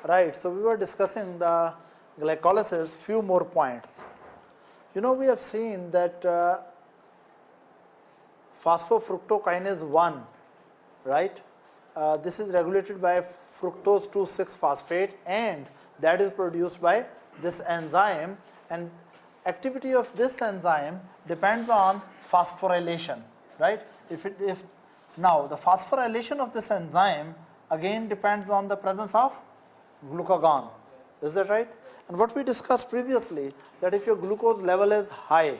Right, so we were discussing the glycolysis, few more points. We have seen that phosphofructokinase 1, right? This is regulated by fructose 2,6-phosphate, and that is produced by this enzyme, and activity of this enzyme depends on phosphorylation, right? If now the phosphorylation of this enzyme again depends on the presence of glucagon. Is that right? And what we discussed previously, that if your glucose level is high,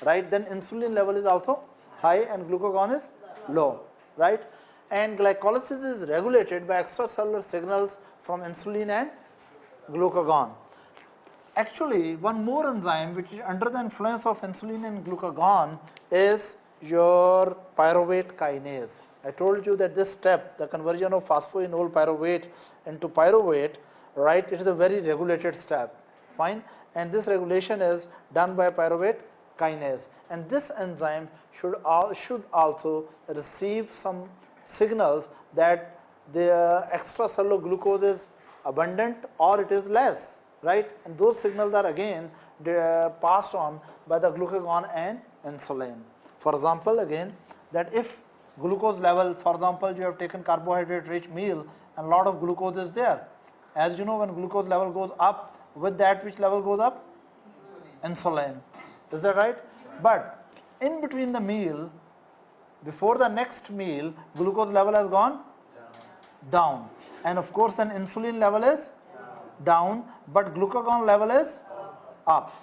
right, then insulin level is also high and glucagon is low, right? And glycolysis is regulated by extracellular signals from insulin and glucagon. Actually, one more enzyme which is under the influence of insulin and glucagon is your pyruvate kinase. I told you that this step, the conversion of phosphoenol pyruvate into pyruvate, right, it is a very regulated step. Fine. And this regulation is done by pyruvate kinase. And this enzyme should also receive some signals that the extracellular glucose is abundant or it is less, right? And those signals are again passed on by the glucagon and insulin. For example, again, that if glucose level, for example, you have taken carbohydrate rich meal and a lot of glucose is there. As you know, when glucose level goes up, with that which level goes up? Insulin. Is that right? But in between the meal, before the next meal, glucose level has gone down. And of course, then insulin level is down, but glucagon level is up.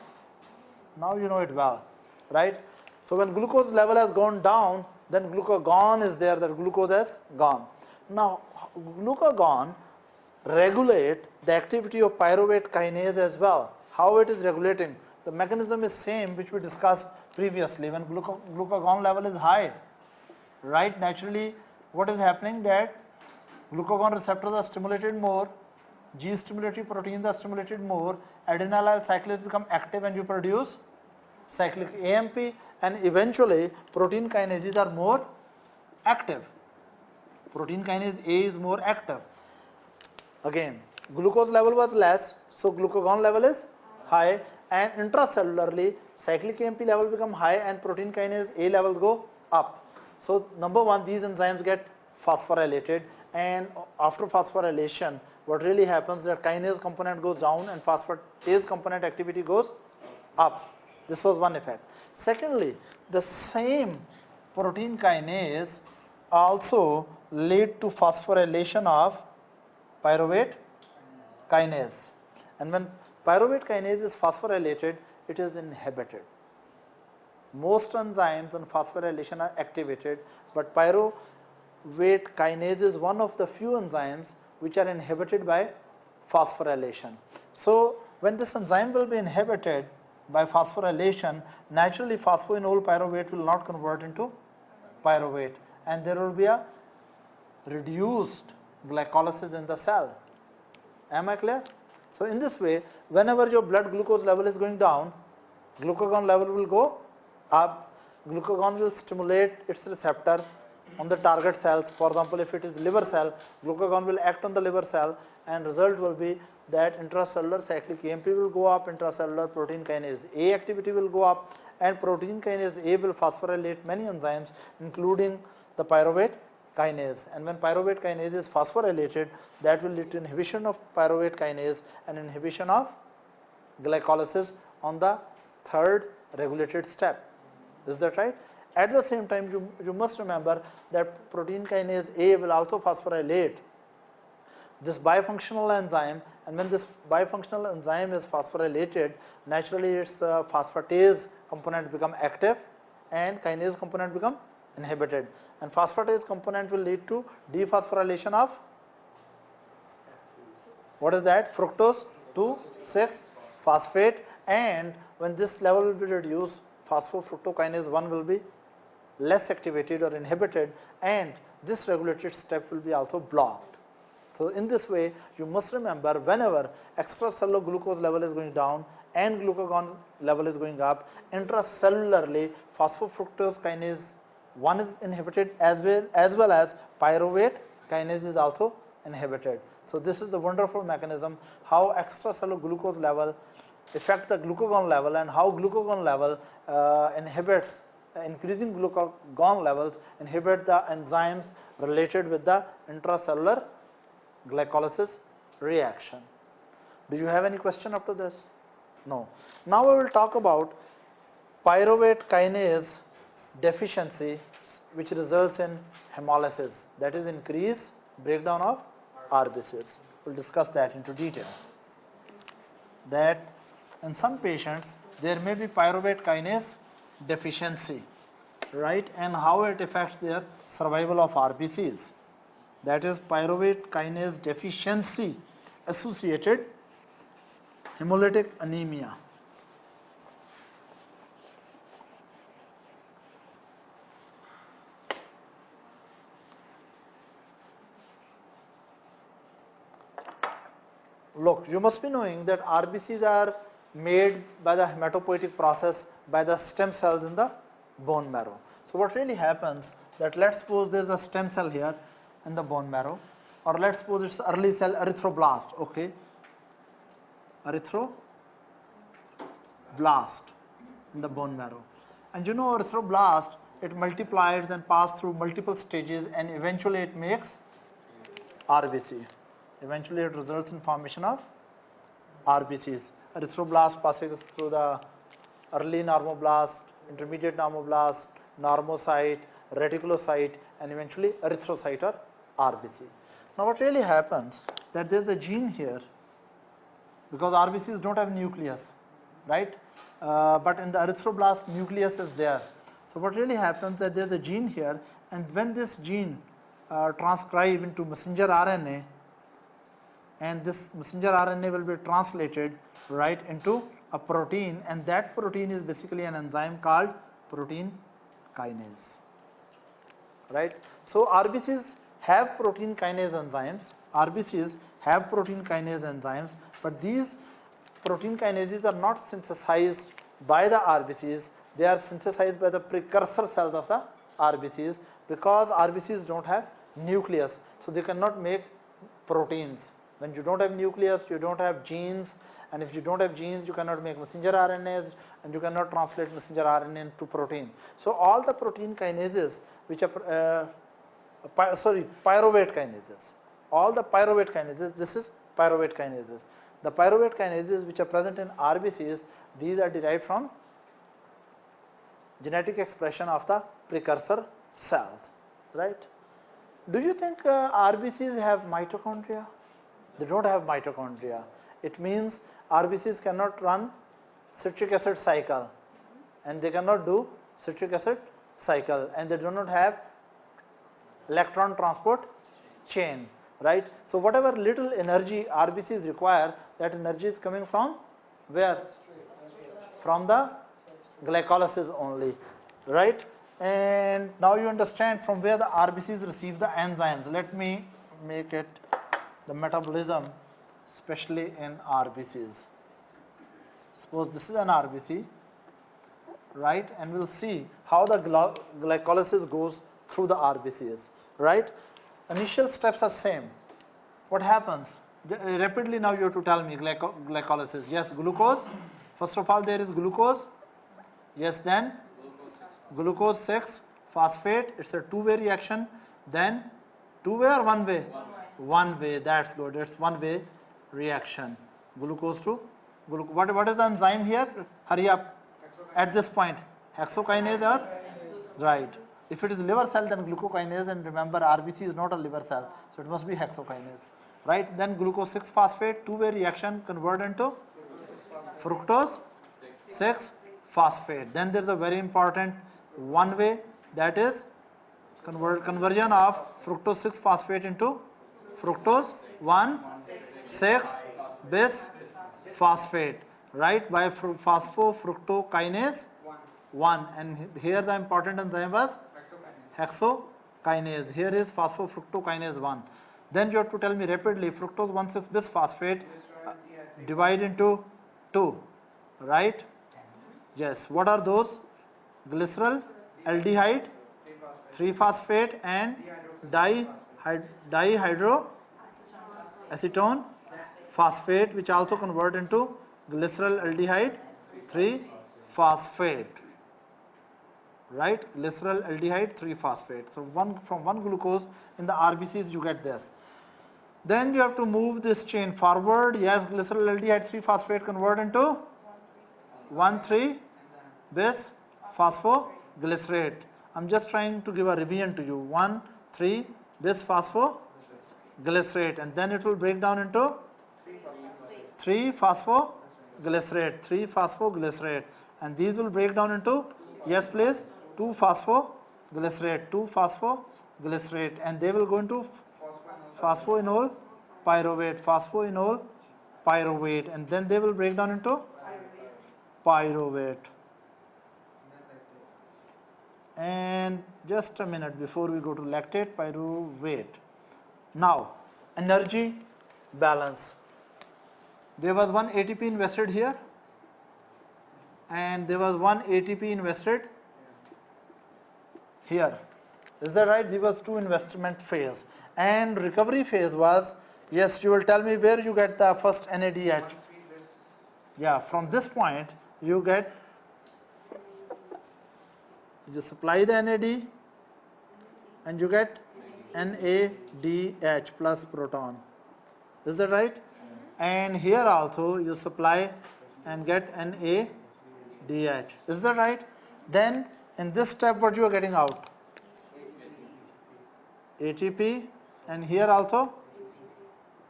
Now you know it well, right? So when glucose level has gone down, then glucagon is there, that glucose has gone. Now, glucagon regulate the activity of pyruvate kinase as well. How it is regulating? The mechanism is same which we discussed previously. When glucagon level is high, right, naturally what is happening, that glucagon receptors are stimulated more, G-stimulatory proteins are stimulated more, adenylyl cyclase become active and you produce cyclic AMP, and eventually protein kinases are more active. Protein kinase A is more active. Again, glucose level was less, so glucagon level is high, and intracellularly cyclic AMP level become high and protein kinase A levels go up. So number one, these enzymes get phosphorylated, and after phosphorylation, what really happens, that kinase component goes down and phosphatase component activity goes up. This was one effect. Secondly, the same protein kinase also lead to phosphorylation of pyruvate kinase. And when pyruvate kinase is phosphorylated, it is inhibited. Most enzymes on phosphorylation are activated, but pyruvate kinase is one of the few enzymes which are inhibited by phosphorylation. So when this enzyme will be inhibited by phosphorylation, naturally phosphoenol pyruvate will not convert into pyruvate, and there will be a reduced glycolysis in the cell. Am I clear? So in this way, whenever your blood glucose level is going down, glucagon level will go up. Glucagon will stimulate its receptor on the target cells. For example, if it is liver cell, glucagon will act on the liver cell, and result will be that intracellular cyclic AMP will go up, intracellular protein kinase A activity will go up, and protein kinase A will phosphorylate many enzymes, including the pyruvate kinase. And when pyruvate kinase is phosphorylated, that will lead to inhibition of pyruvate kinase and inhibition of glycolysis on the third regulated step. Is that right? At the same time, you must remember that protein kinase A will also phosphorylate this bifunctional enzyme, and when this bifunctional enzyme is phosphorylated, naturally its phosphatase component become active and kinase component become inhibited, and phosphatase component will lead to dephosphorylation of what is that? Fructose 2,6-phosphate, and when this level will be reduced, phosphofructokinase 1 will be less activated or inhibited, and this regulated step will be also blocked. So in this way, you must remember, whenever extracellular glucose level is going down and glucagon level is going up, intracellularly phosphofructose kinase 1 is inhibited, as well as pyruvate kinase is also inhibited. So this is the wonderful mechanism how extracellular glucose level affect the glucagon level, and how glucagon level inhibits increasing glucagon levels inhibit the enzymes related with the intracellular glycolysis reaction. Do you have any question up to this? No. Now I will talk about pyruvate kinase deficiency, which results in hemolysis, that is increased breakdown of RBCs. We'll discuss that into detail. That in some patients there may be pyruvate kinase deficiency, right, and how it affects their survival of RBCs. That is pyruvate kinase deficiency associated hemolytic anemia. Look, you must be knowing that RBCs are made by the hematopoietic process by the stem cells in the bone marrow. So what really happens that, let's suppose there's a stem cell here in the bone marrow, or let's suppose it's early cell erythroblast, okay, erythroblast in the bone marrow. And you know erythroblast, it multiplies and passes through multiple stages, and eventually it makes RBC. Eventually it results in formation of RBCs. Erythroblast passes through the early normoblast, intermediate normoblast, normocyte, reticulocyte, and eventually erythrocyte or RBC. Now what really happens that there's a gene here, because RBCs don't have nucleus, right? But in the erythroblast nucleus is there. So what really happens that there's a gene here, and when this gene transcribes into messenger RNA, and this messenger RNA will be translated right into a protein, and that protein is basically an enzyme called protein kinase, right? So RBCs have protein kinase enzymes. RBCs have protein kinase enzymes, but these protein kinases are not synthesized by the RBCs. They are synthesized by the precursor cells of the RBCs, because RBCs don't have nucleus, so they cannot make proteins. When you don't have nucleus, you don't have genes, and if you don't have genes, you cannot make messenger RNAs, and you cannot translate messenger RNA into protein. So all the protein kinases, which are pyruvate kinases, all the pyruvate kinases, this is pyruvate kinases. The pyruvate kinases which are present in RBCs, these are derived from genetic expression of the precursor cells, right? Do you think RBCs have mitochondria? They don't have mitochondria. It means RBCs cannot run citric acid cycle, and they cannot do citric acid cycle, and they do not have electron transport chain, right? So whatever little energy RBCs require, that energy is coming from where? From the glycolysis only, right? And now you understand from where the RBCs receive the enzymes. Let me make it the metabolism, especially in RBCs. Suppose this is an RBC, right? And we'll see how the glycolysis goes through the RBCs, right? Initial steps are same. What happens? Rapidly now you have to tell me glycolysis. Yes, glucose. First of all, there is glucose. Yes, then glucose 6 phosphate. It's a two-way reaction. Then two-way or one-way? One way. That's good. It's one-way reaction. Glucose to glucose. What is the enzyme here? Hurry up. At this point, hexokinase or right? If it is liver cell, then glucokinase. And remember, RBC is not a liver cell, so it must be hexokinase, right? Then glucose 6 phosphate, two-way reaction, convert into fructose 6 phosphate. Then there is a very important one-way, that is conversion of fructose 6 phosphate into fructose 1,6 bis phosphate, right, by phosphofructokinase 1. And here the important enzyme was hexokinase. Here is phosphofructokinase 1. Then you have to tell me rapidly fructose 1,6 bis phosphate divide into 2, right? Yes. What are those? Glycerol, aldehyde, 3 phosphate, and dihydrogenase. acetone phosphate, which also convert into glycerol aldehyde 3 phosphate, right? Glycerol aldehyde 3 phosphate. So from one glucose in the RBCs you get this. Then you have to move this chain forward. Yes, glycerol aldehyde 3 phosphate convert into 1,3 bis phosphoglycerate. I'm just trying to give a revision to you. 1,3 bis phosphoglycerate, and then it will break down into 3 phosphoglycerate, and these will break down into, yes please, 2 phosphoglycerate, and they will go into phosphoenol pyruvate, and then they will break down into pyruvate. And just a minute before we go to lactate, pyruvate. Now, energy balance. There was one ATP invested here, and there was one ATP invested here. Is that right? There was two investment phase, and recovery phase was, yes, you will tell me where you get the first NADH. Yeah, from this point you get, you supply the NAD and you get NADH plus proton. Is that right? And here also you supply and get NADH. Is that right? Then in this step what you are getting out? ATP, and here also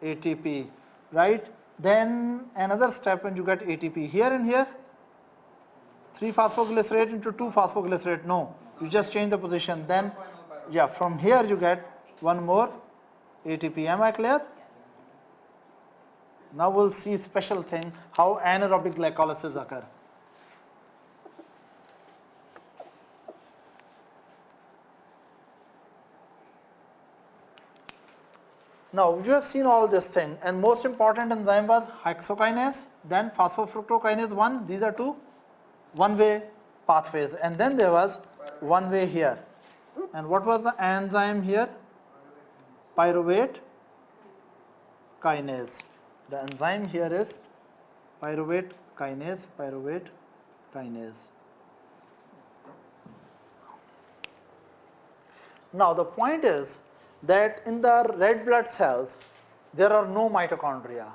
ATP, right? Then another step when you get ATP here and here, 3 phosphoglycerate into 2 phosphoglycerate. No, you just change the position. Then, yeah, from here you get one more ATP. Am I clear? Now we'll see special thing, how anaerobic glycolysis occur. Now you have seen all this thing, and most important enzyme was hexokinase, then phosphofructokinase 1. These are two one-way pathways, and then there was one-way here. And what was the enzyme here? Pyruvate kinase. The enzyme here is pyruvate kinase. Now the point is that in the red blood cells there are no mitochondria,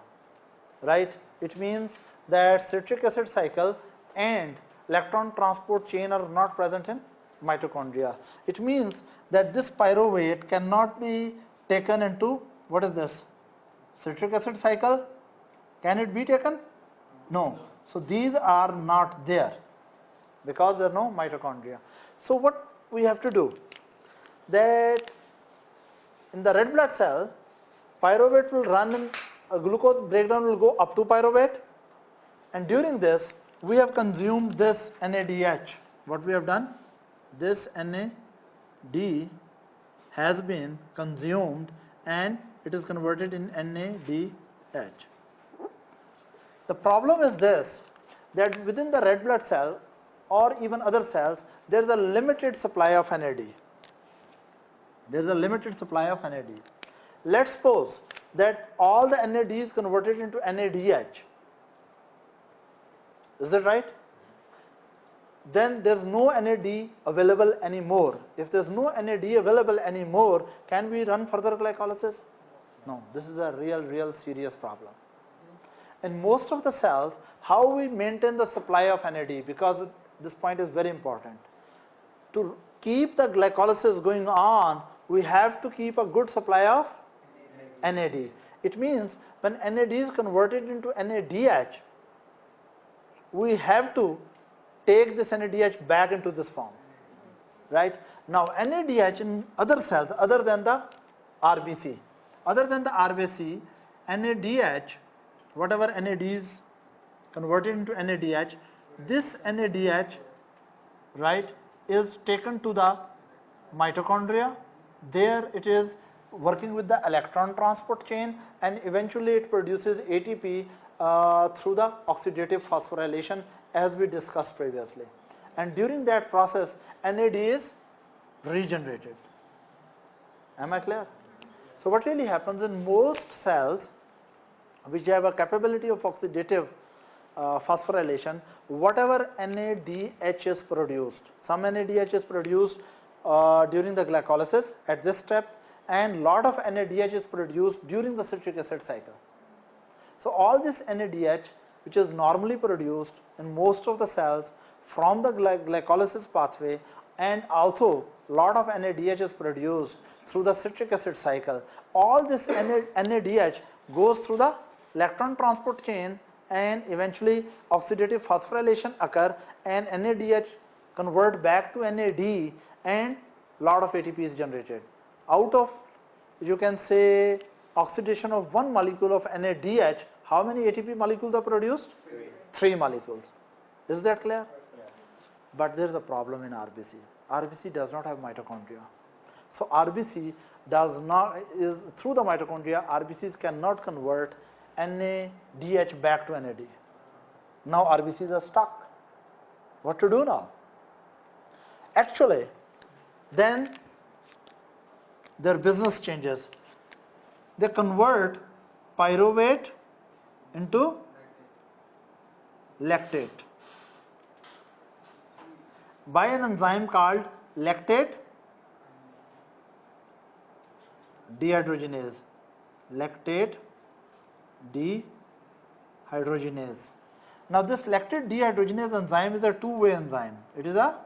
right? It means that citric acid cycle and electron transport chain are not present in mitochondria. It means that this pyruvate cannot be taken into, what is this? Citric acid cycle. Can it be taken? No. So these are not there because there are no mitochondria. So what we have to do, that in the red blood cell, pyruvate will run in a glucose breakdown will go up to pyruvate, and during this we have consumed this NADH. What we have done? This NAD has been consumed and it is converted in NADH. The problem is this, that within the red blood cell or even other cells, there is a limited supply of NAD. There is a limited supply of NAD. Let's suppose that all the NAD is converted into NADH. Is that right? Then there's no NAD available anymore. If there's no NAD available anymore, can we run further glycolysis? No, this is a real serious problem. In most of the cells, how we maintain the supply of NAD, because this point is very important. To keep the glycolysis going on, we have to keep a good supply of NAD. It means when NAD is converted into NADH, we have to take this NADH back into this form, right? Now NADH in other cells other than the RBC, NADH, whatever NAD is converted into NADH, this NADH, right, is taken to the mitochondria. There it is working with the electron transport chain, and eventually it produces ATP through the oxidative phosphorylation, as we discussed previously. And during that process, NAD is regenerated. Am I clear? So what really happens in most cells which have a capability of oxidative phosphorylation, whatever NADH is produced, some NADH is produced during the glycolysis at this step, and lot of NADH is produced during the citric acid cycle. So all this NADH, which is normally produced in most of the cells from the glycolysis pathway, and also lot of NADH is produced through the citric acid cycle, all this NADH goes through the electron transport chain, and eventually oxidative phosphorylation occur, and NADH convert back to NAD, and lot of ATP is generated. Out of, you can say, oxidation of one molecule of NADH, how many ATP molecules are produced? Three molecules. Is that clear? Yeah. But there is a problem in RBC. RBC does not have mitochondria. So RBC does not, through the mitochondria, RBCs cannot convert NADH back to NAD. Now RBCs are stuck. What to do now? Actually, then their business changes. They convert pyruvate into lactate by an enzyme called lactate dehydrogenase. Lactate dehydrogenase. Now this lactate dehydrogenase enzyme is a two-way enzyme. It is a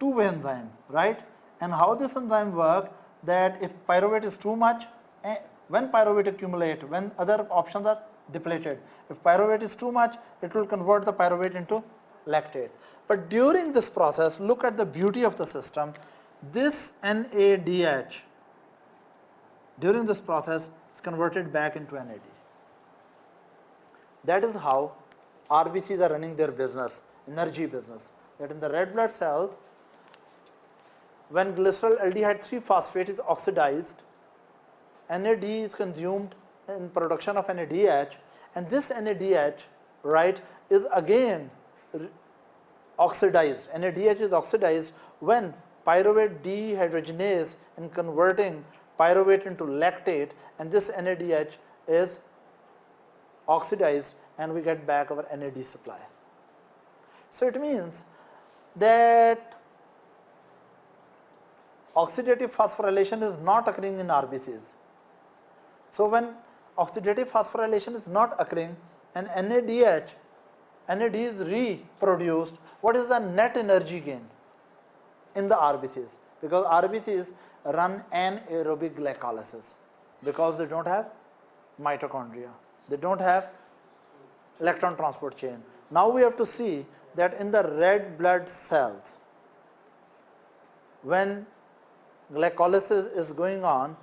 two-way enzyme, right? And how this enzyme works, that if pyruvate is too much, when pyruvate accumulate, when other options are depleted, if pyruvate is too much, it will convert the pyruvate into lactate. But during this process, look at the beauty of the system. This NADH, during this process, is converted back into NAD. That is how RBCs are running their business, energy business. That in the red blood cells, when glycerol aldehyde 3-phosphate is oxidized, NAD is consumed in production of NADH, and this NADH, right, is again oxidized. NADH is oxidized when pyruvate dehydrogenase in converting pyruvate into lactate, and this NADH is oxidized, and we get back our NAD supply. So it means that oxidative phosphorylation is not occurring in RBCs. So when oxidative phosphorylation is not occurring and NAD is reproduced, what is the net energy gain in the RBCs? Because RBCs run anaerobic glycolysis because they don't have mitochondria. They don't have electron transport chain. Now we have to see that in the red blood cells, when glycolysis is going on,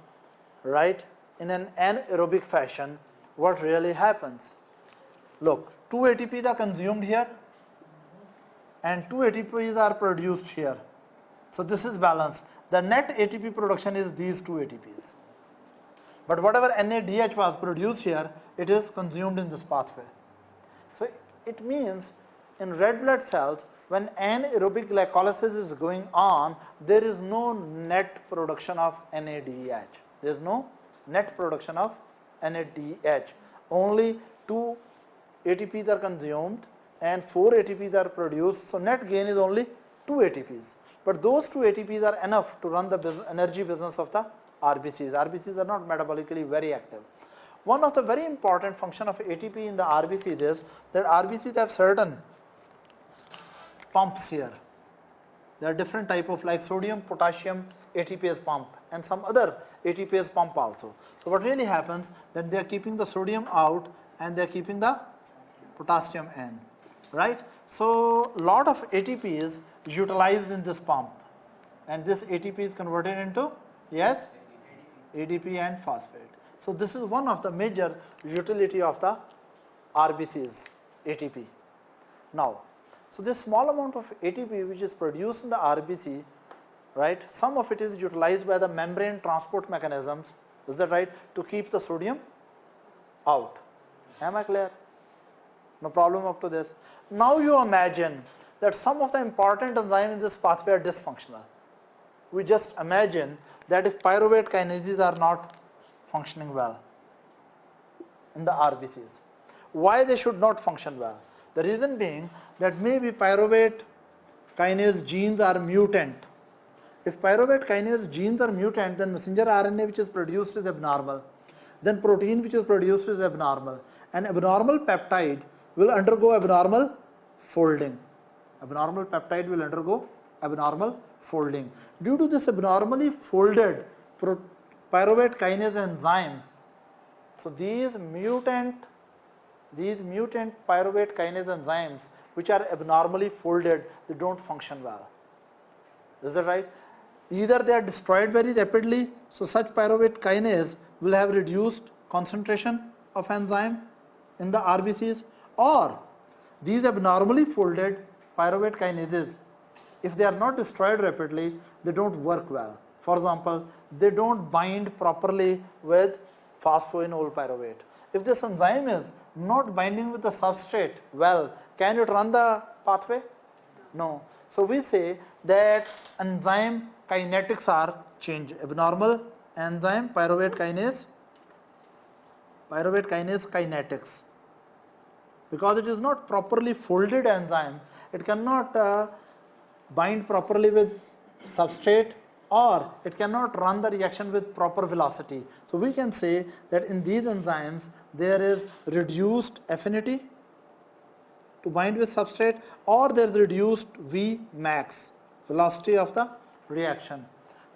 right, in an anaerobic fashion, what really happens? Look, 2 ATPs are consumed here and 2 ATPs are produced here. So this is balanced. The net ATP production is these 2 ATPs. But whatever NADH was produced here, it is consumed in this pathway. So it means in red blood cells, when anaerobic glycolysis is going on, there is no net production of NADH. There is no net production of NADH. Only 2 ATPs are consumed and 4 ATPs are produced. So net gain is only 2 ATPs. But those 2 ATPs are enough to run the energy business of the RBCs. RBCs are not metabolically very active. One of the very important function of ATP in the RBCs is that RBCs have certain pumps here. There are different type of, like sodium, potassium, ATPase pump, and some other ATPase pump also. So what really happens, that they are keeping the sodium out and they are keeping the potassium in, right? So lot of ATP is utilized in this pump, and this ATP is converted into, yes, ADP and phosphate. So this is one of the major utility of the RBCs, ATP. Now, so this small amount of ATP which is produced in the RBC, right, some of it is utilized by the membrane transport mechanisms, is that right, to keep the sodium out. Am I clear? No problem up to this. Now you imagine that some of the important enzymes in this pathway are dysfunctional. we just imagine that if pyruvate kinases are not functioning well in the RBCs, why they should not function well? The reason being that maybe pyruvate kinase genes are mutant. If pyruvate kinase genes are mutant, then messenger RNA which is produced is abnormal. Then protein which is produced is abnormal. An abnormal peptide will undergo abnormal folding. Abnormal peptide will undergo abnormal folding. Due to this abnormally folded pyruvate kinase enzyme, so these mutant pyruvate kinase enzymes which are abnormally folded, they don't function well. Is that right? Either they are destroyed very rapidly, so such pyruvate kinase will have reduced concentration of enzyme in the RBCs, or these abnormally folded pyruvate kinases, if they are not destroyed rapidly, they don't work well. For example, they don't bind properly with phosphoenol pyruvate. If this enzyme is not binding with the substrate well, can it run the pathway? No. So we say that enzyme kinetics are changed. Abnormal enzyme pyruvate kinase kinetics. Because it is not properly folded enzyme, it cannot bind properly with substrate, or it cannot run the reaction with proper velocity. So we can say that in these enzymes there is reduced affinity to bind with substrate, or there is reduced Vmax, velocity of the reaction.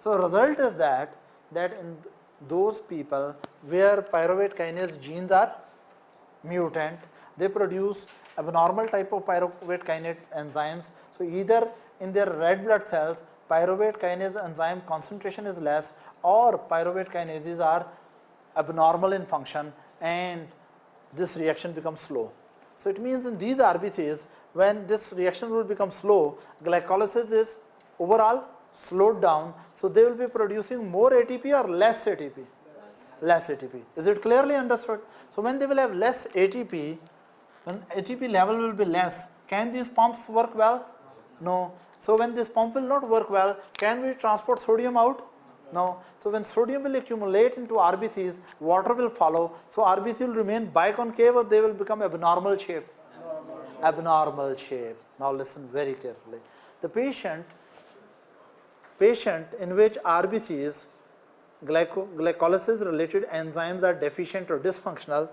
So result is that in those people where pyruvate kinase genes are mutant, they produce abnormal type of pyruvate kinase enzymes. So either in their red blood cells pyruvate kinase enzyme concentration is less, or pyruvate kinases are abnormal in function, and this reaction becomes slow. So it means in these RBCs, when this reaction will become slow, glycolysis is overall slowed down, so they will be producing more ATP or less ATP? Less ATP. Is it clearly understood? So when they will have less ATP, when ATP level will be less, can these pumps work well? No. So when this pump will not work well, can we transport sodium out? No. So when sodium will accumulate into RBCs, water will follow. So RBC will remain biconcave, or they will become abnormal shape? Abnormal shape. Now listen very carefully. The patient in which RBCs, glycolysis related enzymes are deficient or dysfunctional,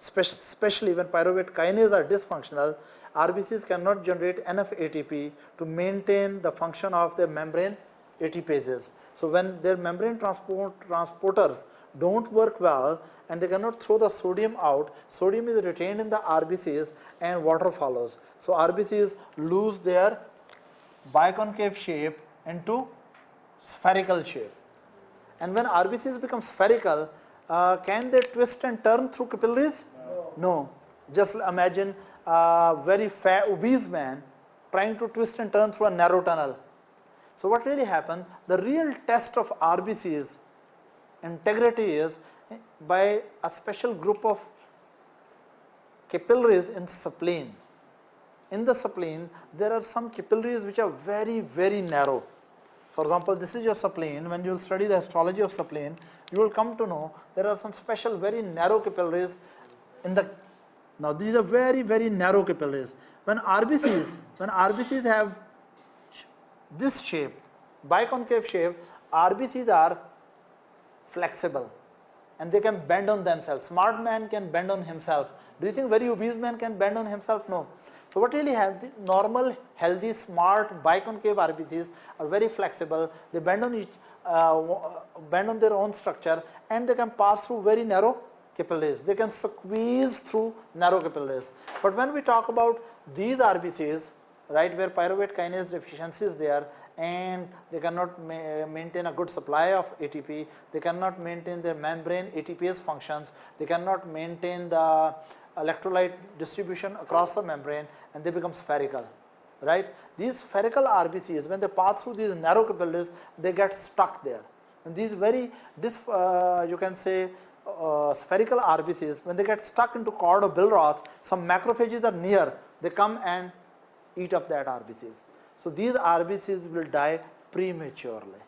especially when pyruvate kinase are dysfunctional, RBCs cannot generate enough ATP to maintain the function of their membrane ATPases. So when their membrane transporters don't work well and they cannot throw the sodium out, sodium is retained in the RBCs and water follows. So RBCs lose their biconcave shape into spherical shape. And when RBCs become spherical, can they twist and turn through capillaries? No. Just imagine a very fat, obese man trying to twist and turn through a narrow tunnel. So what really happens, the real test of RBCs integrity is by a special group of capillaries in spleen. In the spleen, there are some capillaries which are very, very narrow. For example, this is your spleen. When you will study the histology of spleen, you will come to know there are some special very narrow capillaries in the. Now these are very, very narrow capillaries. When RBCs have this shape, biconcave shape, RBCs are flexible and they can bend on themselves. Smart man can bend on himself. Do you think very obese man can bend on himself? No. So what really happens, the normal, healthy, smart, biconcave RBCs are very flexible. They bend on their own structure, and they can pass through very narrow capillaries. They can squeeze through narrow capillaries. But when we talk about these RBCs, right, where pyruvate kinase deficiency is there, and they cannot maintain a good supply of ATP, they cannot maintain their membrane ATPase functions, they cannot maintain the electrolyte distribution across the membrane, and they become spherical, right? These spherical RBCs, when they pass through these narrow capillaries, they get stuck there. And these very, you can say, spherical RBCs, when they get stuck into cord or Billroth, some macrophages are near, they come and eat up that RBCs. So these RBCs will die prematurely.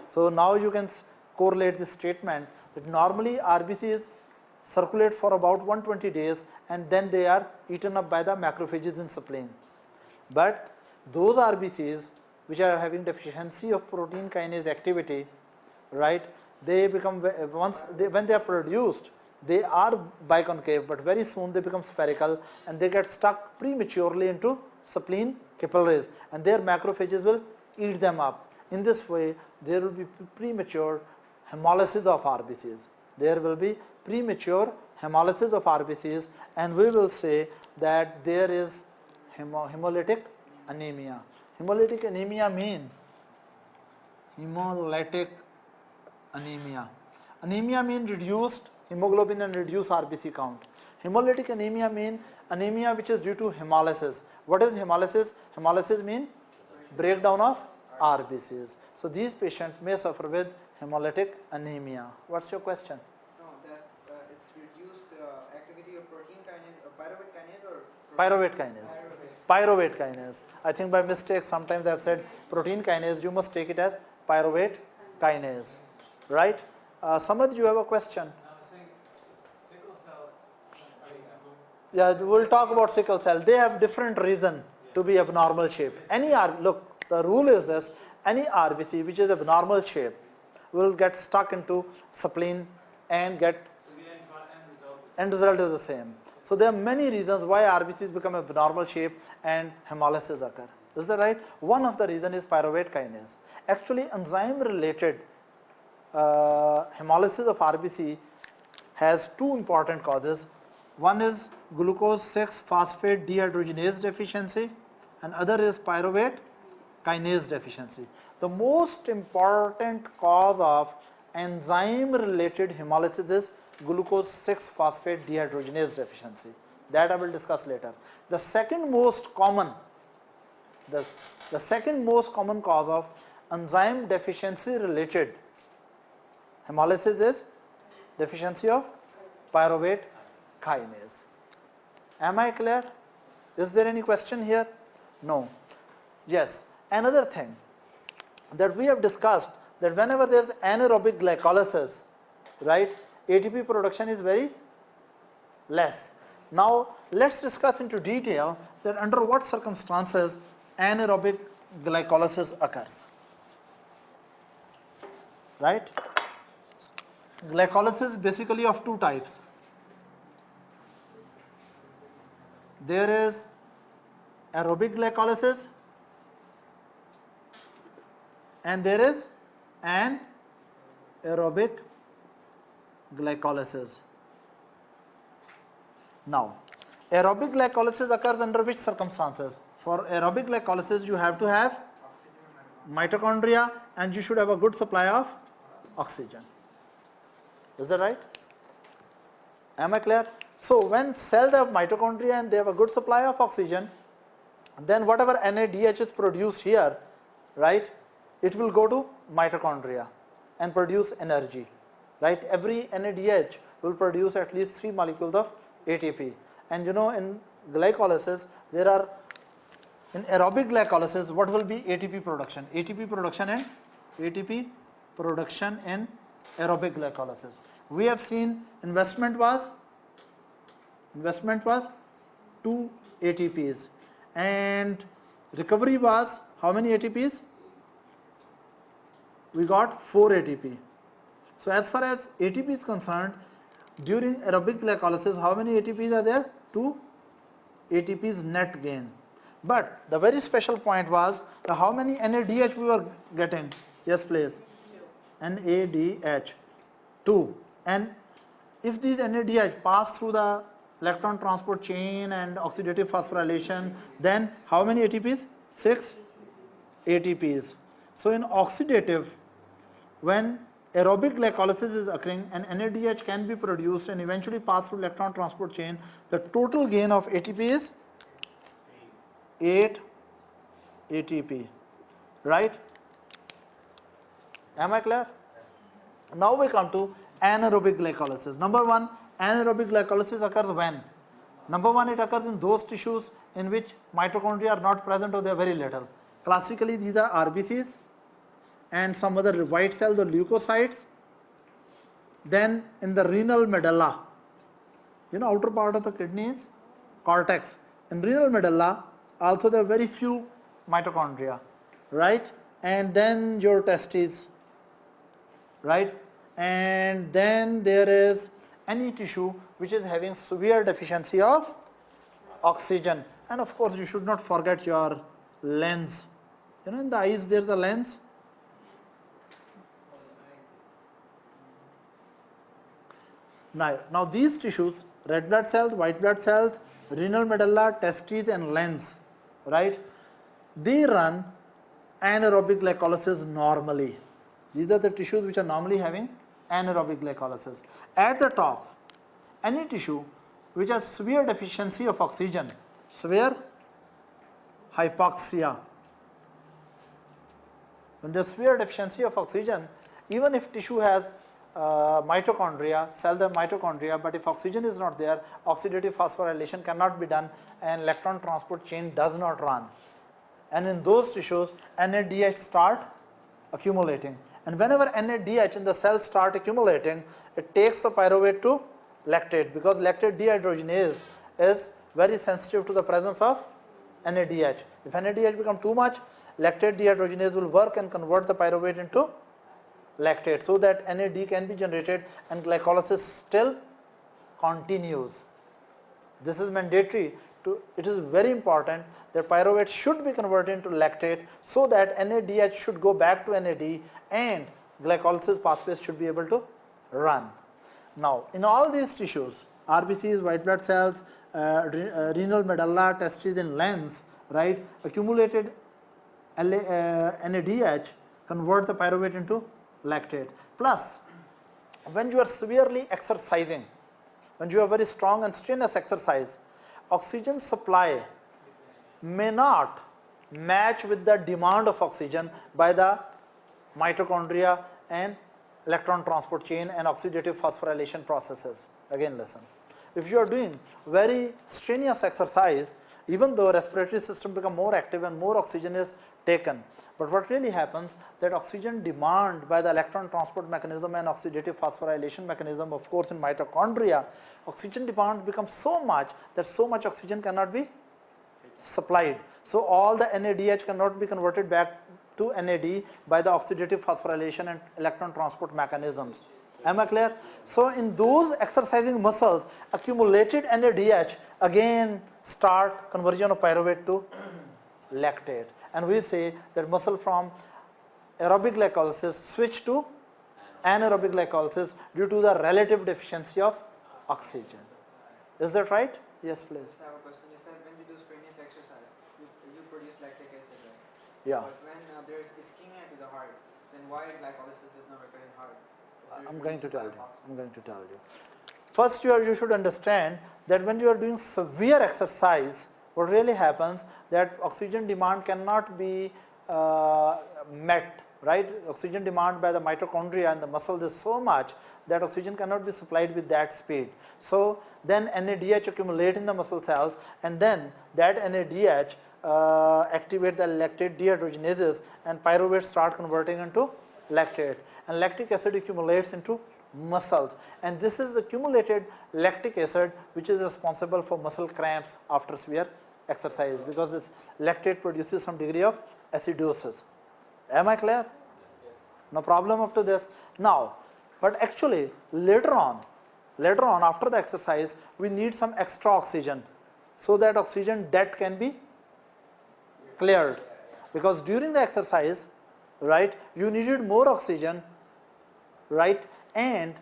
So now you can correlate this statement that normally RBCs circulate for about 120 days and then they are eaten up by the macrophages in spleen. But those RBCs which are having deficiency of protein kinase activity, right, they become, when they are produced, they are biconcave, but very soon they become spherical and they get stuck prematurely into spleen capillaries and their macrophages will eat them up. In this way, there will be premature hemolysis of RBCs. There will be premature hemolysis of RBCs and we will say that there is hemolytic anemia. Hemolytic anemia means Anemia means reduced hemoglobin and reduced RBC count. Hemolytic anemia means anemia which is due to hemolysis. What is hemolysis? Hemolysis means breakdown of RBCs. So these patients may suffer with hemolytic anemia. What's your question? No, it's reduced activity of protein kinase, pyruvate kinase or Pyruvate kinase. Pyruvate kinase. I think by mistake sometimes I have said protein kinase. You must take it as pyruvate kinase. Right? Samad, you have a question? I was saying sickle cell. Yeah, we'll talk about sickle cell. They have different reason to be abnormal shape. Look, the rule is this: any RBC which is abnormal shape will get stuck into spleen and get. So the end result is the same. So there are many reasons why RBCs become abnormal shape and hemolysis occur. Is that right? One of the reasons is pyruvate kinase. Actually, enzyme-related hemolysis of RBC has two important causes. One is glucose 6-phosphate dehydrogenase deficiency and other is pyruvate kinase deficiency. The most important cause of enzyme-related hemolysis is glucose 6-phosphate dehydrogenase deficiency. That I will discuss later. The second most common cause of enzyme deficiency related hemolysis is deficiency of pyruvate kinase. Am I clear? Is there any question here? No. Yes. Another thing that we have discussed, that whenever there is anaerobic glycolysis, right, ATP production is very less. Now let's discuss into detail that under what circumstances anaerobic glycolysis occurs. Right? Glycolysis is basically of two types. There is aerobic glycolysis and there is anaerobic glycolysis. Now, aerobic glycolysis occurs under which circumstances? For aerobic glycolysis, you have to have mitochondria and you should have a good supply of oxygen. Is that right? Am I clear? So when cells have mitochondria and they have a good supply of oxygen, then whatever NADH is produced here, right, it will go to mitochondria and produce energy. Right? Every NADH will produce at least 3 molecules of ATP. And you know, in glycolysis, in aerobic glycolysis, what will be ATP production? ATP production in aerobic glycolysis. We have seen investment was 2 ATPs and recovery was how many ATPs? We got 4 ATP. So as far as ATP is concerned, during aerobic glycolysis, how many ATPs are there? 2 ATPs net gain. But the very special point was how many NADH we were getting? Yes, please. NADH 2. And if these NADH pass through the electron transport chain and oxidative phosphorylation, then how many ATPs? 6 ATPs. So in oxidative, when aerobic glycolysis is occurring and NADH can be produced and eventually pass through electron transport chain, the total gain of ATP is 8 ATP. Right? Am I clear? Now we come to anaerobic glycolysis. Number one, anaerobic glycolysis occurs when? Number one, it occurs in those tissues in which mitochondria are not present or they are very little. Classically, these are RBCs and some other white cells, the leukocytes. Then in the renal medulla, outer part of the kidney is cortex. In renal medulla, also there are very few mitochondria, right? And then your testes, right? And then there is any tissue which is having severe deficiency of oxygen. And of course, you should not forget your lens. In the eyes there is a lens. Now these tissues, red blood cells, white blood cells, renal medulla, testes and lens, right? They run anaerobic glycolysis normally. These are the tissues which are normally having anaerobic glycolysis. At the top, any tissue which has severe deficiency of oxygen, severe hypoxia. When there's severe deficiency of oxygen, even if tissue has mitochondria, cells have mitochondria, but if oxygen is not there, oxidative phosphorylation cannot be done and electron transport chain does not run. And in those tissues, NADH start accumulating. And whenever NADH in the cells start accumulating, it takes the pyruvate to lactate, because lactate dehydrogenase is very sensitive to the presence of NADH. If NADH becomes too much, lactate dehydrogenase will work and convert the pyruvate into lactate, so that NAD can be generated and glycolysis still continues. This is mandatory. It is very important that pyruvate should be converted into lactate, so that NADH should go back to NAD and glycolysis pathways should be able to run. Now, in all these tissues, RBCs, white blood cells, renal medulla, testes and lens, right, accumulated NADH convert the pyruvate into lactate. Plus, when you are severely exercising, when you have very strong and strenuous exercise, oxygen supply may not match with the demand of oxygen by the mitochondria and electron transport chain and oxidative phosphorylation processes. Again, listen. If you are doing very strenuous exercise, even though respiratory system become more active and more oxygen is taken, but what really happens, that oxygen demand by the electron transport mechanism and oxidative phosphorylation mechanism, of course in mitochondria, oxygen demand becomes so much that so much oxygen cannot be supplied. So all the NADH cannot be converted back to NAD by the oxidative phosphorylation and electron transport mechanisms. Am I clear? So in those exercising muscles, accumulated NADH again start conversion of pyruvate to lactate. And we say that muscle from aerobic glycolysis switch to anaerobic glycolysis due to the relative deficiency of oxygen. Is that right? Yes, please. I have a question. You said when you do strenuous exercise, you produce lactic acid, right? Yeah. But when there is ischemia to the heart, then why glycolysis does not occur in heart? I'm going to tell you. First, you should understand that when you are doing severe exercise, what really happens, that oxygen demand cannot be met, right? Oxygen demand by the mitochondria and the muscles is so much that oxygen cannot be supplied with that speed. So then NADH accumulate in the muscle cells, and then that NADH activate the lactate dehydrogenases, and pyruvate start converting into lactate, and lactic acid accumulates into muscles, and this is the accumulated lactic acid which is responsible for muscle cramps after severe exercise, because this lactate produces some degree of acidosis. Am I clear? Yes. No problem up to this. Now, but actually later on after the exercise, we need some extra oxygen so that oxygen debt can be cleared, because during the exercise, right, you needed more oxygen, right, and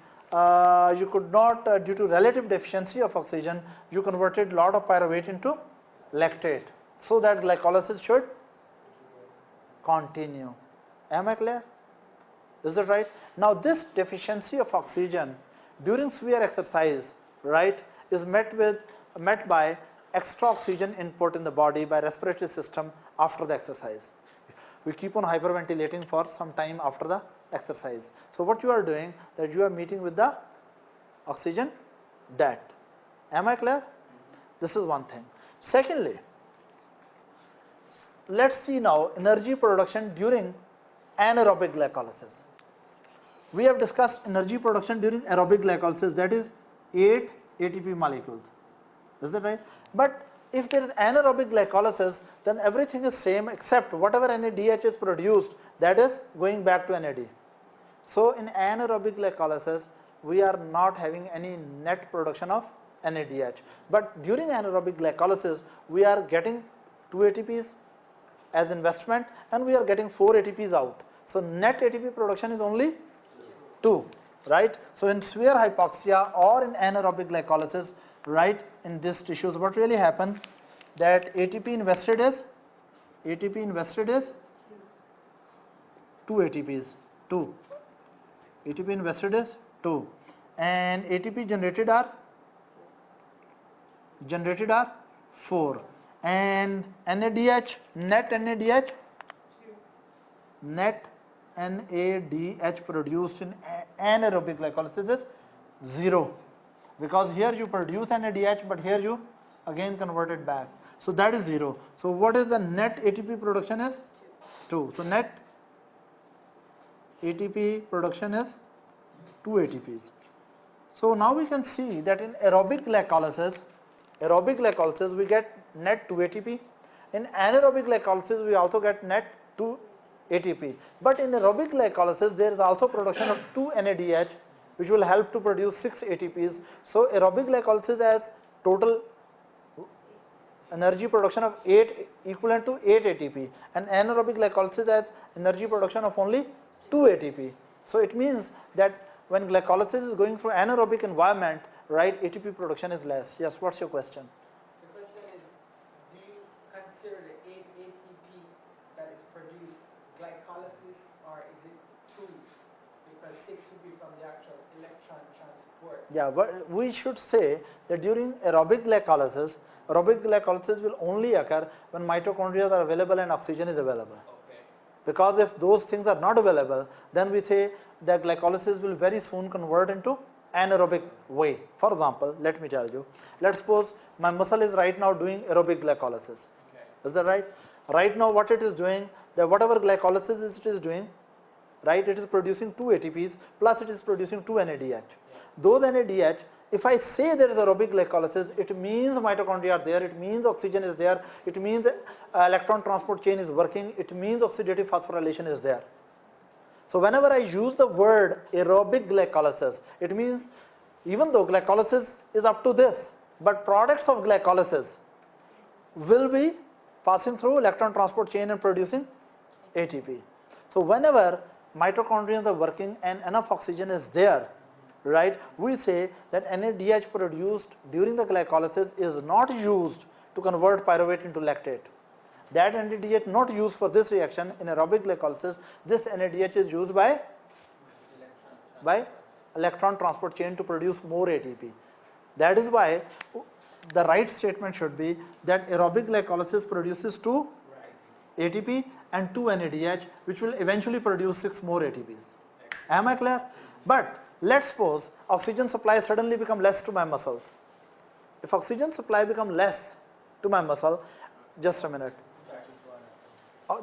you could not, due to relative deficiency of oxygen, you converted a lot of pyruvate into lactate so that glycolysis should continue. Am I clear? Is that right? Now this deficiency of oxygen during severe exercise, right, is met by extra oxygen input in the body by respiratory system after the exercise. We keep on hyperventilating for some time after the exercise. So what you are doing, that you are meeting with the oxygen debt. Am I clear? This is one thing. Secondly, let's see now energy production during anaerobic glycolysis. We have discussed energy production during aerobic glycolysis, that is 8 ATP molecules. Is that right? But if there is anaerobic glycolysis, then everything is same except whatever NADH is produced, that is going back to NAD. So in anaerobic glycolysis, we are not having any net production of NADH. But during anaerobic glycolysis, we are getting 2 ATPs as investment and we are getting 4 ATPs out. So net ATP production is only 2, right? So in severe hypoxia or in anaerobic glycolysis, right, in these tissues, what really happens that ATP invested is 2 ATPs, 2. ATP invested is 2 and ATP generated are 4 and NADH, net NADH produced in anaerobic glycolysis is 0, because here you produce NADH but here you again convert it back, so that is 0. So what is the net ATP production is 2, so net ATP production is 2 ATPs. So now we can see that in aerobic glycolysis we get net 2 ATP. In anaerobic glycolysis we also get net 2 ATP. But in aerobic glycolysis there is also production of 2 NADH which will help to produce 6 ATPs. So aerobic glycolysis has total energy production of 8 equivalent to 8 ATP and anaerobic glycolysis has energy production of only 2 ATP. So it means that when glycolysis is going through anaerobic environment, right, ATP production is less. Yes, what's your question? The question is, do you consider the 8 ATP that is produced glycolysis or is it 2? Because 6 would be from the actual electron transport. Yeah, but we should say that during aerobic glycolysis will only occur when mitochondria are available and oxygen is available. Okay. Because if those things are not available, then we say that glycolysis will very soon convert into anaerobic way. For example, let me tell you, let's suppose my muscle is right now doing aerobic glycolysis. Okay. Is that right? Right now what it is doing, that whatever glycolysis it is doing, right, it is producing 2 ATPs plus it is producing 2 NADH. Yeah. Those NADH, if I say there is aerobic glycolysis, it means mitochondria are there, it means oxygen is there, it means electron transport chain is working, it means oxidative phosphorylation is there. So whenever I use the word aerobic glycolysis, it means even though glycolysis is up to this, but products of glycolysis will be passing through electron transport chain and producing ATP. So whenever mitochondria are working and enough oxygen is there, right, we say that NADH produced during the glycolysis is not used to convert pyruvate into lactate. That NADH not used for this reaction in aerobic glycolysis. This NADH is used by electron transport chain to produce more ATP. That is why the right statement should be that aerobic glycolysis produces 2 ATP and 2 NADH, which will eventually produce 6 more ATPs. Am I clear? But let's suppose oxygen supply suddenly become less to my muscles. If oxygen supply become less to my muscle, just a minute.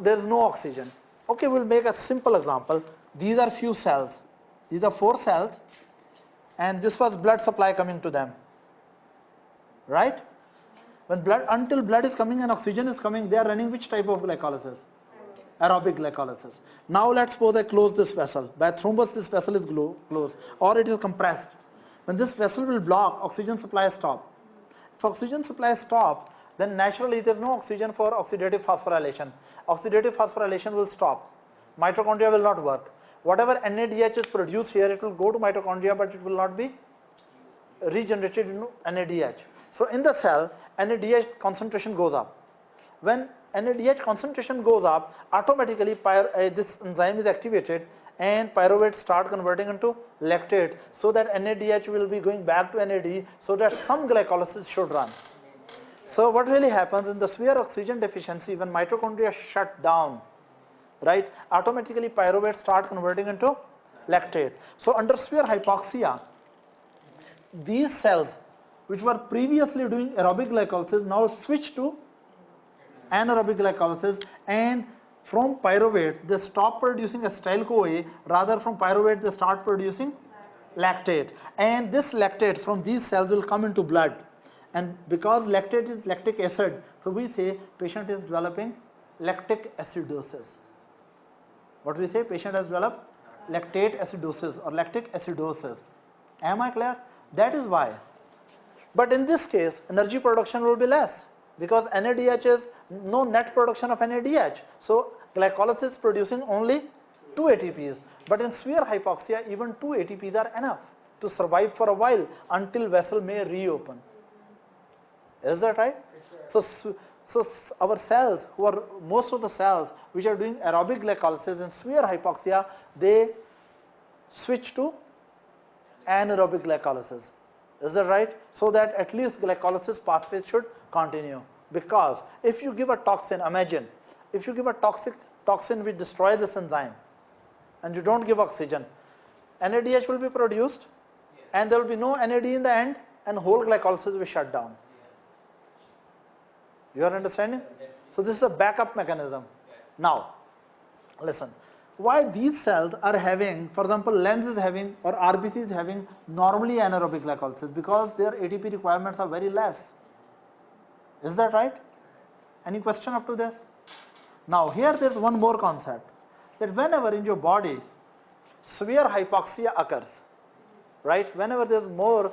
There is no oxygen. Okay, we'll make a simple example. These are few cells. These are 4 cells and this was blood supply coming to them. Right? When until blood is coming and oxygen is coming, they are running which type of glycolysis? Aerobic glycolysis. Now let's suppose I close this vessel. By thrombus this vessel is closed or it is compressed. When this vessel will block, oxygen supply stop. If oxygen supply stop, then naturally there is no oxygen for oxidative phosphorylation. Oxidative phosphorylation will stop. Mitochondria will not work. Whatever NADH is produced here, it will go to mitochondria, but it will not be regenerated into NADH. So in the cell, NADH concentration goes up. When NADH concentration goes up, automatically this enzyme is activated and pyruvate start converting into lactate, so that NADH will be going back to NAD, so that some glycolysis should run. So what really happens in the severe oxygen deficiency, when mitochondria shut down, right, automatically pyruvate start converting into lactate. So under severe hypoxia, these cells which were previously doing aerobic glycolysis now switch to anaerobic glycolysis, and from pyruvate they stop producing acetyl-CoA, rather from pyruvate they start producing lactate, and this lactate from these cells will come into blood, and because lactate is lactic acid, so we say patient is developing lactic acidosis. What we say? Patient has developed lactate acidosis or lactic acidosis. Am I clear? That is why. But in this case, energy production will be less because NADH is no net production of NADH. So glycolysis is producing only 2 ATPs. But in severe hypoxia, even 2 ATPs are enough to survive for a while until vessel may reopen. Is that right? So our cells, most of the cells which are doing aerobic glycolysis in severe hypoxia, they switch to anaerobic glycolysis. Is that right? So that at least glycolysis pathway should continue. Because if you give a toxin, imagine, if you give a toxin which destroys this enzyme and you don't give oxygen, NADH will be produced and there will be no NAD in the end and whole glycolysis will shut down. You are understanding? So this is a backup mechanism. Now, listen. Why these cells are having, for example, lens is having or RBC is having normally anaerobic glycolysis? Because their ATP requirements are very less. Is that right? Any question up to this? Now here there is one more concept, that whenever in your body severe hypoxia occurs, right? Whenever there is more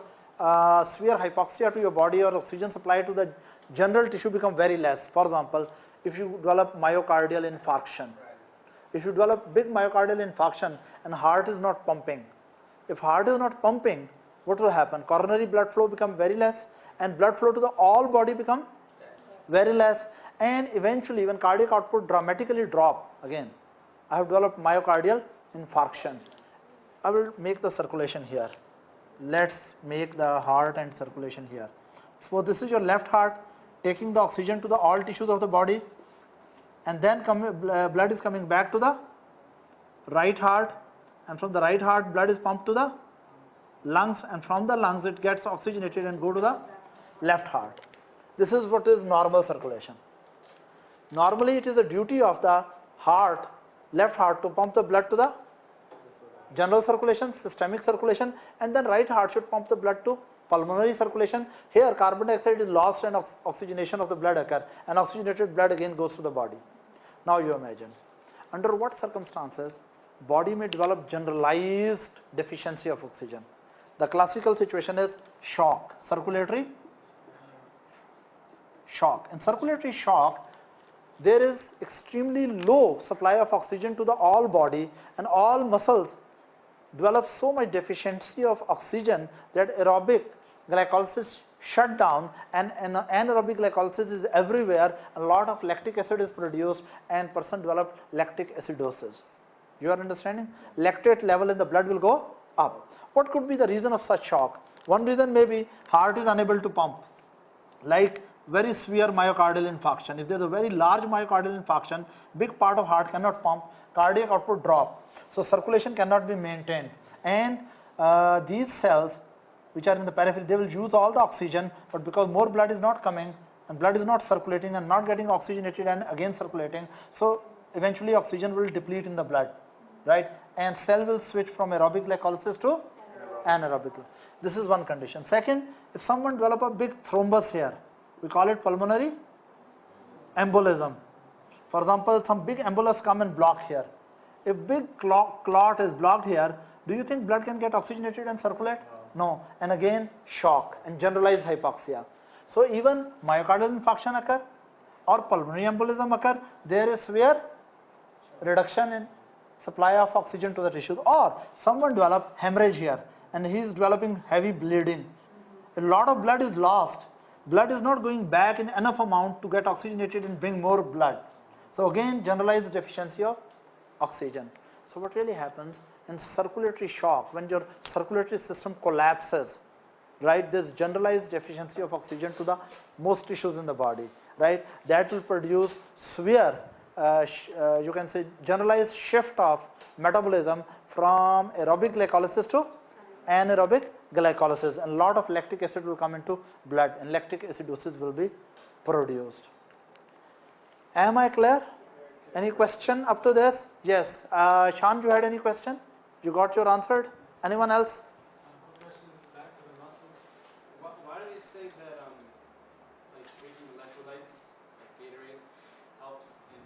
severe hypoxia to your body or oxygen supply to the general tissue become very less. For example, if you develop myocardial infarction, if you develop big myocardial infarction and heart is not pumping, if heart is not pumping, what will happen? Coronary blood flow become very less and blood flow to the all body become very less, and eventually when cardiac output dramatically drop, again I have developed myocardial infarction. I will make the circulation here. Let's make the heart and circulation here. Suppose this is your left heart taking the oxygen to the all tissues of the body, and then blood is coming back to the right heart, and from the right heart blood is pumped to the lungs, and from the lungs it gets oxygenated and go to the left heart. This is what is normal circulation. Normally it is the duty of the heart, left heart, to pump the blood to the general circulation, systemic circulation, and then right heart should pump the blood to pulmonary circulation. Here carbon dioxide is lost and oxygenation of the blood occur, and oxygenated blood again goes to the body. Now you imagine, under what circumstances body may develop generalized deficiency of oxygen. The classical situation is shock, circulatory shock. In circulatory shock, there is extremely low supply of oxygen to the all body, and all muscles develop so much deficiency of oxygen that aerobic glycolysis shut down, and anaerobic glycolysis is everywhere. A lot of lactic acid is produced and person develop lactic acidosis. You are understanding? Lactate level in the blood will go up. What could be the reason of such shock? One reason may be heart is unable to pump, like very severe myocardial infarction. If there is a very large myocardial infarction, big part of heart cannot pump, cardiac output drop, so circulation cannot be maintained, and these cells which are in the periphery, they will use all the oxygen, but because more blood is not coming and blood is not circulating and not getting oxygenated and again circulating, so eventually oxygen will deplete in the blood, right? And cell will switch from aerobic glycolysis to anaerobic. This is one condition. Second, if someone develop a big thrombus here, we call it pulmonary embolism. For example, some big embolus come and block here. If big clot is blocked here, do you think blood can get oxygenated and circulate? No. And again, shock and generalized hypoxia. So even myocardial infarction occur or pulmonary embolism occur, there is severe reduction in supply of oxygen to the tissues. Or someone develop hemorrhage here and he is developing heavy bleeding. A lot of blood is lost. Blood is not going back in enough amount to get oxygenated and bring more blood. So again, generalized deficiency of oxygen. So what really happens in circulatory shock, when your circulatory system collapses, right, there's generalized deficiency of oxygen to the most tissues in the body, right? That will produce severe, you can say, generalized shift of metabolism from aerobic glycolysis to anaerobic glycolysis, and a lot of lactic acid will come into blood and lactic acidosis will be produced. Am I clear? Any question up to this? Yes. Sean, you had any question? You got your answered? Anyone else? One question back to the muscles. Why do they say that like drinking electrolytes like Gatorade helps in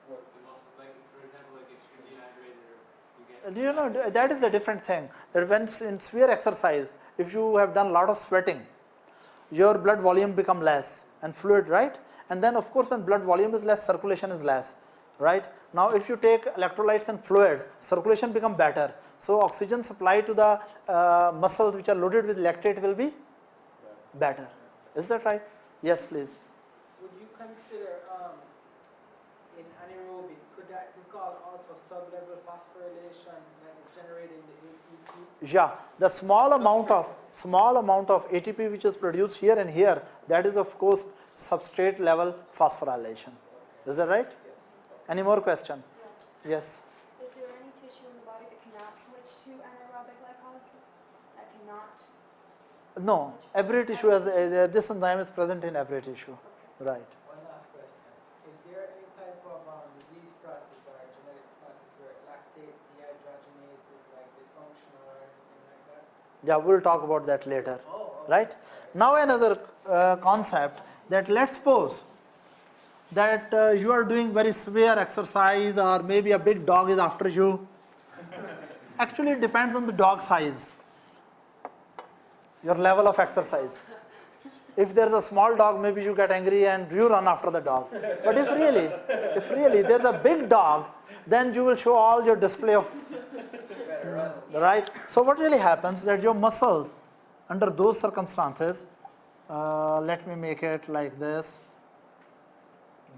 the muscles? Like for example, like if you're dehydrated or you get Do you know that is a different thing. That when in severe exercise, if you have done a lot of sweating, your blood volume become less and fluid, right? And then of course when blood volume is less, circulation is less, right? Now if you take electrolytes and fluids, circulation become better. So oxygen supply to the muscles which are loaded with lactate will be better. Is that right? Yes, please. Would you consider in anaerobic, could that be called also sublevel phosphorylation that is generating the ATP? Yeah, the small amount of ATP which is produced here and here, that is of course substrate level phosphorylation. Is that right? Any more question? Yes. Is there any tissue in the body that cannot switch to anaerobic glycolysis? That cannot? No, every tissue has this enzyme is present in every tissue. Right. One last question. Is there any type of disease process or genetic process where lactate dehydrogenase is like dysfunctional or anything like that? Yeah, we'll talk about that later. Oh, okay. Right? Now another concept, that let's suppose that you are doing very severe exercise or maybe a big dog is after you. Actually, it depends on the dog size, your level of exercise. If there's a small dog, maybe you get angry and you run after the dog. But if really there's a big dog, then you will show all your display of, right? So what really happens that your muscles, under those circumstances, let me make it like this.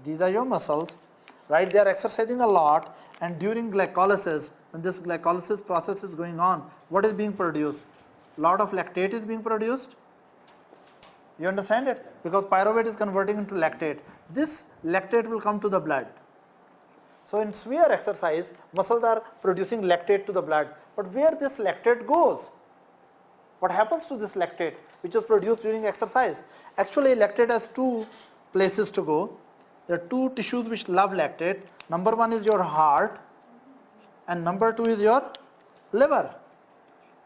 These are your muscles, right? They are exercising a lot, and during glycolysis, when this glycolysis process is going on, what is being produced? A lot of lactate is being produced. You understand it? Because pyruvate is converting into lactate. This lactate will come to the blood. So in severe exercise, muscles are producing lactate to the blood. But where this lactate goes? What happens to this lactate which is produced during exercise? Actually, lactate has two places to go. There are two tissues which love lactate. Number one is your heart and number two is your liver.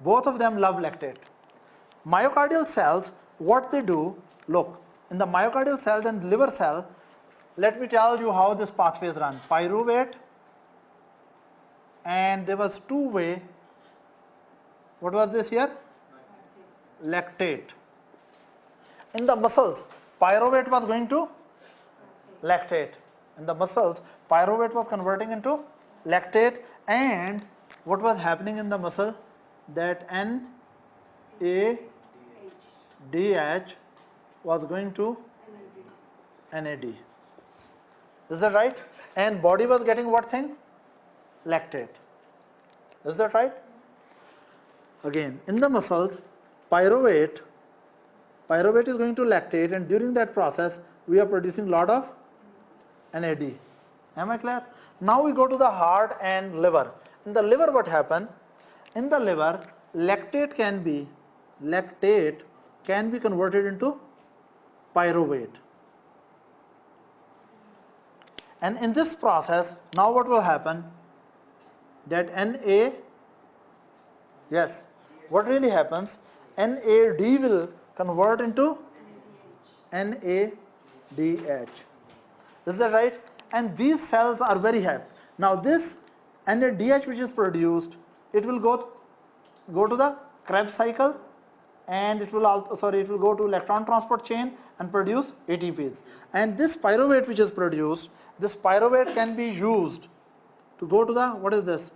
Both of them love lactate. Myocardial cells, what they do, look, in the myocardial cells and liver cell, let me tell you how this pathway is run. Pyruvate, and there was two-way, what was this here? Lactate. In the muscles, pyruvate was going to lactate. In the muscles, pyruvate was converting into lactate, and what was happening in the muscle? That NADH was going to NAD. Is that right? And body was getting what thing? Lactate. Is that right? Again, in the muscles, pyruvate is going to lactate, and during that process, we are producing a lot of NAD. Am I clear? Now we go to the heart and liver. In the liver, what happened? In the liver, lactate can be converted into pyruvate. And in this process, now what will happen? That what really happens? NAD will convert into NADH. Is that right? And these cells are very happy. Now this NADH which is produced, it will go to the Krebs cycle, and it will go to electron transport chain and produce ATPs. And this pyruvate which is produced, this pyruvate can be used to go to the, what is this?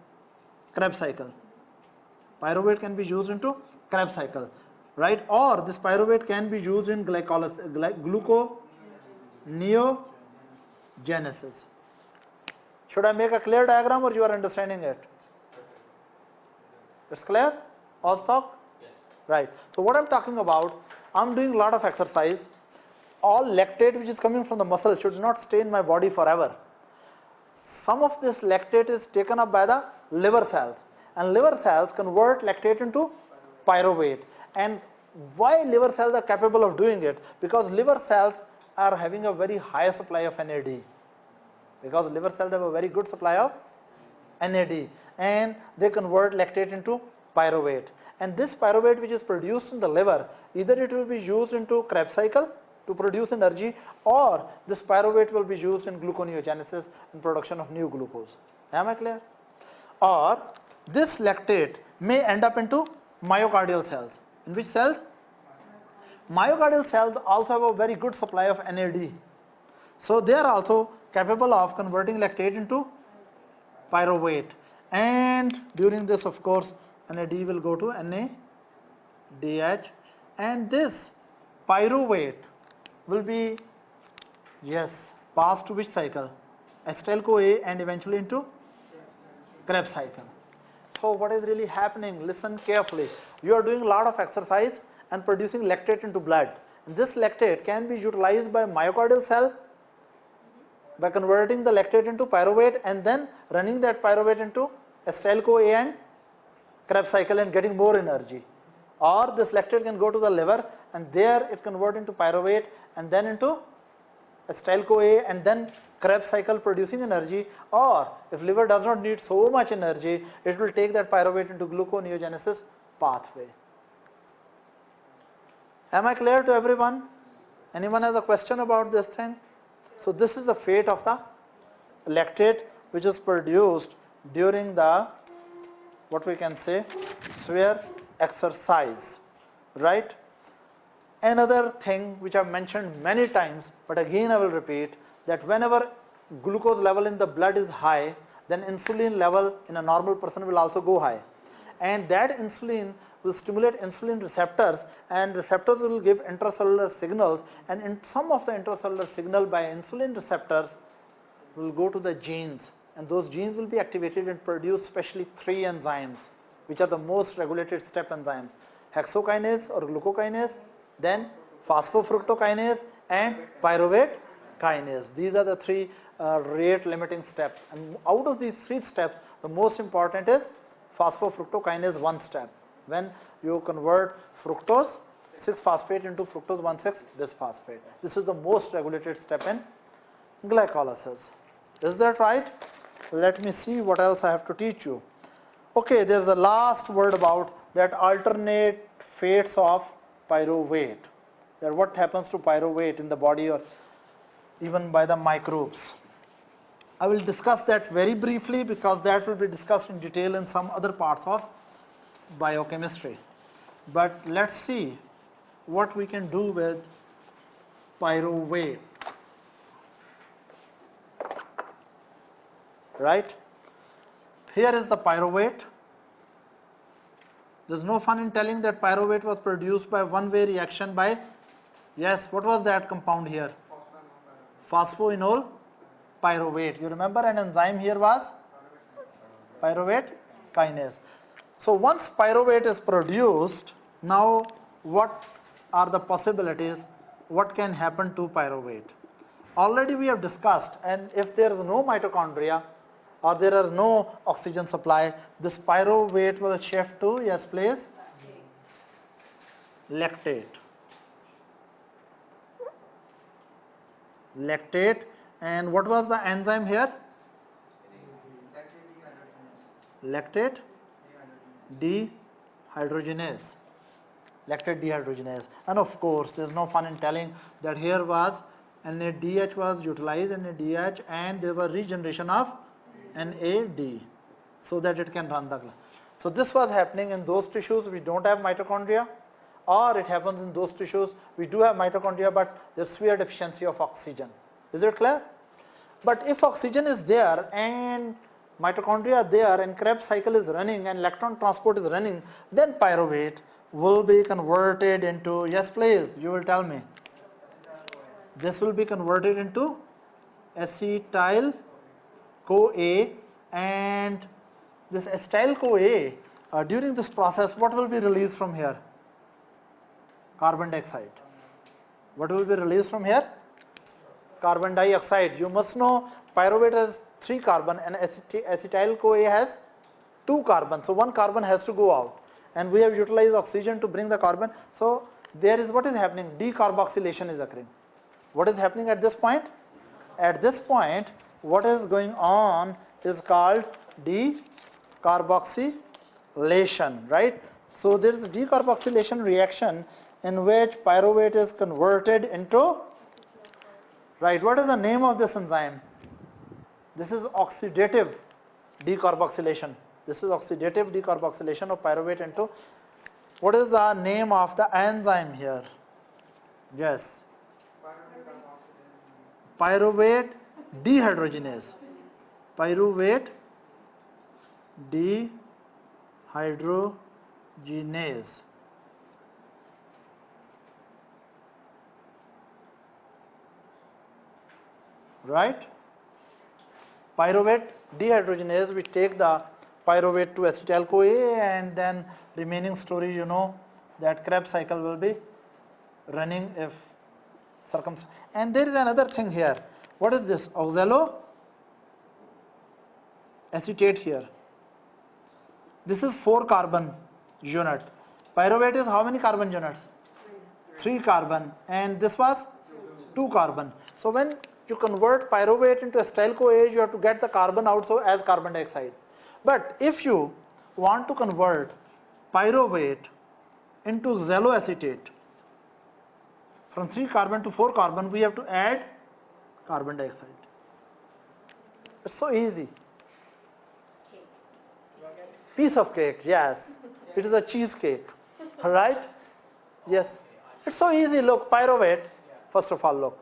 Krebs cycle. Pyruvate can be used into Krebs cycle, right? Or this pyruvate can be used in gluconeogenesis. Should I make a clear diagram or you are understanding it? It's clear? All talk? Yes. Right. So what I'm talking about, I'm doing a lot of exercise. All lactate which is coming from the muscle should not stay in my body forever. Some of this lactate is taken up by the liver cells, and liver cells convert lactate into pyruvate. And why liver cells are capable of doing it? Because liver cells are having a very high supply of NAD, because liver cells have a very good supply of NAD, and they convert lactate into pyruvate. And this pyruvate which is produced in the liver, either it will be used into Krebs cycle to produce energy, or this pyruvate will be used in gluconeogenesis in production of new glucose. Am I clear? Or this lactate may end up into myocardial cells. In which cells? Myocardial cells also have a very good supply of NAD. So they are also capable of converting lactate into pyruvate. And during this, of course, NAD will go to NADH, and this pyruvate will be, yes, passed to which cycle? Acetyl-CoA and eventually into Krebs cycle. So what is really happening? Listen carefully. You are doing a lot of exercise and producing lactate into blood. And this lactate can be utilized by myocardial cell by converting the lactate into pyruvate and then running that pyruvate into acetyl-CoA and Krebs cycle and getting more energy. Or this lactate can go to the liver and there it convert into pyruvate and then into acetyl-CoA and then Krebs cycle producing energy. Or if liver does not need so much energy, it will take that pyruvate into gluconeogenesis pathway. Am I clear to everyone? Anyone has a question about this thing? So this is the fate of the lactate which is produced during the, what we can say, severe exercise, right? Another thing which I've mentioned many times, but again I will repeat, that whenever glucose level in the blood is high, then insulin level in a normal person will also go high. And that insulin will stimulate insulin receptors, and receptors will give intracellular signals, and in some of the intracellular signal by insulin receptors will go to the genes, and those genes will be activated and produce specially 3 enzymes which are the most regulated step enzymes: hexokinase or glucokinase, then phosphofructokinase and pyruvate kinase. These are the 3 rate limiting steps, and out of these 3 steps the most important is phosphofructokinase 1 step, when you convert fructose 6-phosphate into fructose 1,6 bisphosphate. This is the most regulated step in glycolysis. Is that right? Let me see what else I have to teach you. Okay, there's the last word about that alternate fates of pyruvate. That what happens to pyruvate in the body or even by the microbes. I will discuss that very briefly because that will be discussed in detail in some other parts of biochemistry. But let's see what we can do with pyruvate. Right? Here is the pyruvate. There's no fun in telling that pyruvate was produced by one-way reaction by, yes, what was that compound here? Phosphoenol pyruvate. You remember an enzyme here was pyruvate kinase. So once pyruvate is produced, now what are the possibilities? What can happen to pyruvate? Already we have discussed, and if there is no mitochondria or there is no oxygen supply, this pyruvate will shift to, yes please, lactate. Lactate, and what was the enzyme here? Lactate dehydrogenase. Lactate dehydrogenase. And of course, there is no fun in telling that here was NADH was utilized, NADH, and there was regeneration of NAD so that it can run the gland. So this was happening in those tissues we don't have mitochondria, or it happens in those tissues we do have mitochondria but there's severe deficiency of oxygen. Is it clear? But if oxygen is there and mitochondria are there and Krebs cycle is running and electron transport is running, then pyruvate will be converted into, yes please, you will tell me. This will be converted into acetyl-CoA, and this acetyl-CoA, during this process, what will be released from here? Carbon dioxide. What will be released from here? Carbon dioxide. You must know pyruvate has 3 carbon and acetyl-CoA has 2 carbon. So 1 carbon has to go out. And we have utilized oxygen to bring the carbon. So there is what is happening? Decarboxylation is occurring. What is happening at this point? At this point, what is going on is called decarboxylation, right? So there is a decarboxylation reaction in which pyruvate is converted into, right, what is the name of this enzyme? This is oxidative decarboxylation. This is oxidative decarboxylation of pyruvate into, what is the name of the enzyme here? Yes, pyruvate dehydrogenase. Pyruvate dehydrogenase. Right? Pyruvate dehydrogenase, we take the pyruvate to acetyl-CoA, and then remaining story, you know, that Krebs cycle will be running if circumstance. And there is another thing here. What is this? Oxaloacetate here. This is 4 carbon unit. Pyruvate is how many carbon units? 3 carbon. And this was 2 carbon. So when you convert pyruvate into acetyl-CoA, you have to get the carbon out so as carbon dioxide. But if you want to convert pyruvate into oxaloacetate, from 3 carbon to 4 carbon, we have to add carbon dioxide. It's so easy. Piece of cake, yes. It is a cheesecake, right? Yes. It's so easy. Look, pyruvate, first of all, look.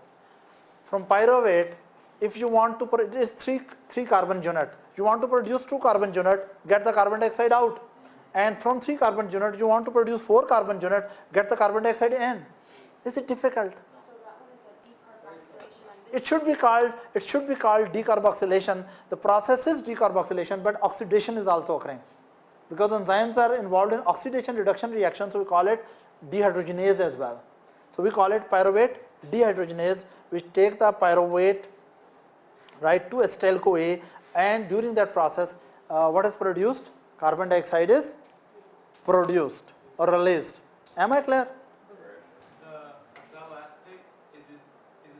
From pyruvate, if you want to put it is 3 carbon unit. You want to produce 2 carbon unit, get the carbon dioxide out. And from 3 carbon unit, you want to produce 4 carbon unit, get the carbon dioxide in. Is it difficult? So that one is a decarboxylation. It should be called decarboxylation. The process is decarboxylation, but oxidation is also occurring. Because enzymes are involved in oxidation reduction reaction, so we call it dehydrogenase as well. So we call it pyruvate dehydrogenase, which take the pyruvate right to acetyl-CoA, and during that process, what is produced? Carbon dioxide is produced or released. Am I clear? The oxaloacetate, is it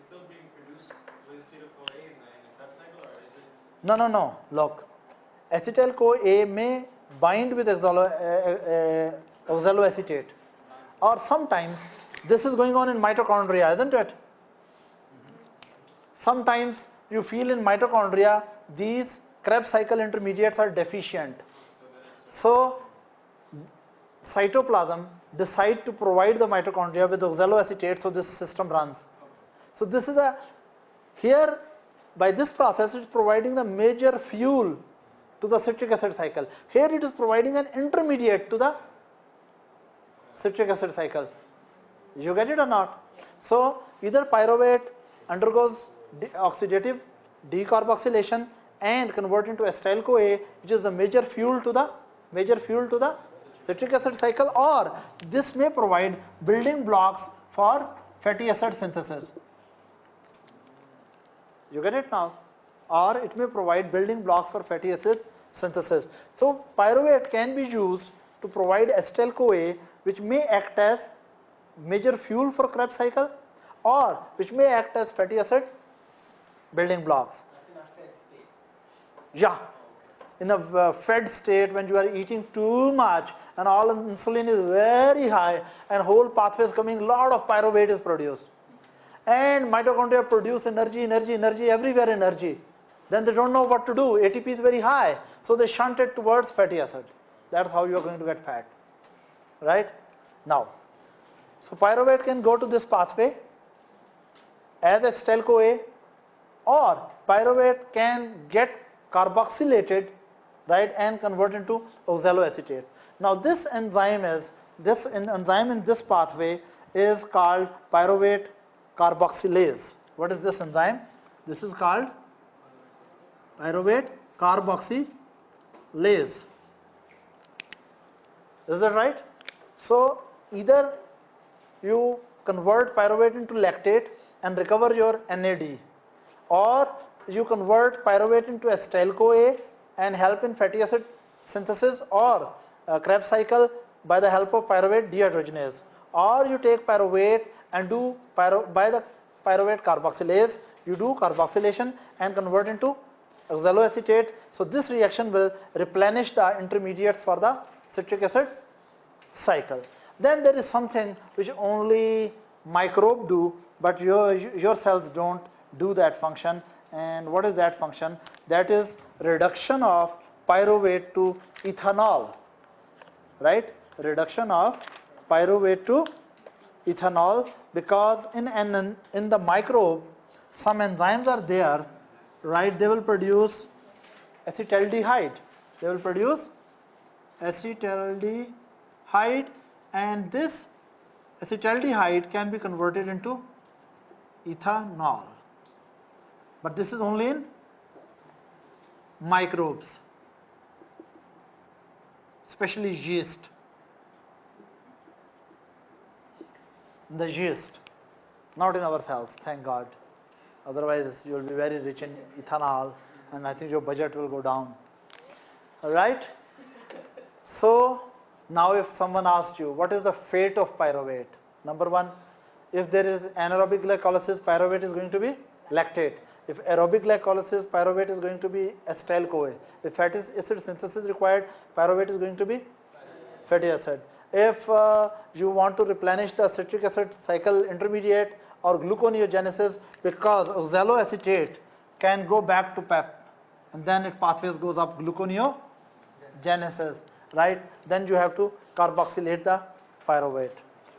still being produced with acetyl-CoA in the Krebs cycle, or is it? No. Look, acetyl-CoA may bind with oxaloacetate, or sometimes this is going on in mitochondria, isn't it? Sometimes you feel in mitochondria these Krebs cycle intermediates are deficient. So cytoplasm decide to provide the mitochondria with oxaloacetate, so this system runs. So this is here by this process it's providing the major fuel to the citric acid cycle. Here it is providing an intermediate to the citric acid cycle. You get it or not? So either pyruvate undergoes oxidative decarboxylation and convert into acetyl-CoA, which is a major fuel to the citric acid cycle, or this may provide building blocks for fatty acid synthesis. You get it now? Or it may provide building blocks for fatty acid synthesis. So pyruvate can be used to provide acetyl-CoA, which may act as major fuel for Krebs cycle, or which may act as fatty acid building blocks. That's in a fed state. Yeah, in a fed state, when you are eating too much and all insulin is very high and whole pathway is coming, lot of pyruvate is produced. And mitochondria produce energy, everywhere energy. Then they don't know what to do. ATP is very high, so they shunt it towards fatty acid. That's how you are going to get fat. Right? Now, so pyruvate can go to this pathway as acetyl-CoA, or pyruvate can get carboxylated, right, and convert into oxaloacetate. Now this enzyme in this pathway is called pyruvate carboxylase. What is this enzyme? This is called pyruvate carboxylase. Is that right? So either you convert pyruvate into lactate and recover your NAD, or you convert pyruvate into acetyl-CoA and help in fatty acid synthesis or Krebs cycle by the help of pyruvate dehydrogenase, or you take pyruvate and do by the pyruvate carboxylase, you do carboxylation and convert into oxaloacetate. So this reaction will replenish the intermediates for the citric acid cycle. Then there is something which only microbe do, but your cells don't do that function. And what is that function? That is reduction of pyruvate to ethanol, right? Reduction of pyruvate to ethanol, because in the microbe some enzymes are there, right? They will produce acetaldehyde. They will produce acetaldehyde, and this acetaldehyde can be converted into ethanol. But this is only in microbes, especially yeast. The yeast, not in our cells, thank God. Otherwise, you will be very rich in ethanol, and I think your budget will go down. All right? So, now if someone asked you, what is the fate of pyruvate? Number one, if there is anaerobic glycolysis, pyruvate is going to be lactate. If aerobic glycolysis, pyruvate is going to be acetyl-CoA. If fatty acid synthesis required, pyruvate is going to be fatty acid. If you want to replenish the citric acid cycle intermediate or gluconeogenesis, because oxaloacetate can go back to PEP, and then its pathways goes up gluconeogenesis, right? Then you have to carboxylate the pyruvate.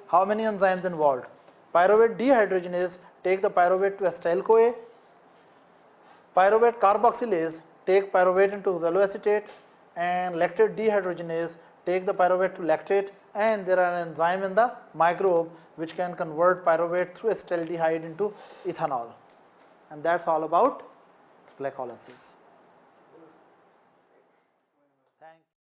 How many enzymes involved? Pyruvate dehydrogenase take the pyruvate to acetyl-CoA. Pyruvate carboxylase take pyruvate into oxaloacetate, and lactate dehydrogenase take the pyruvate to lactate, and there are an enzyme in the microbe which can convert pyruvate through acetaldehyde into ethanol. And that's all about glycolysis.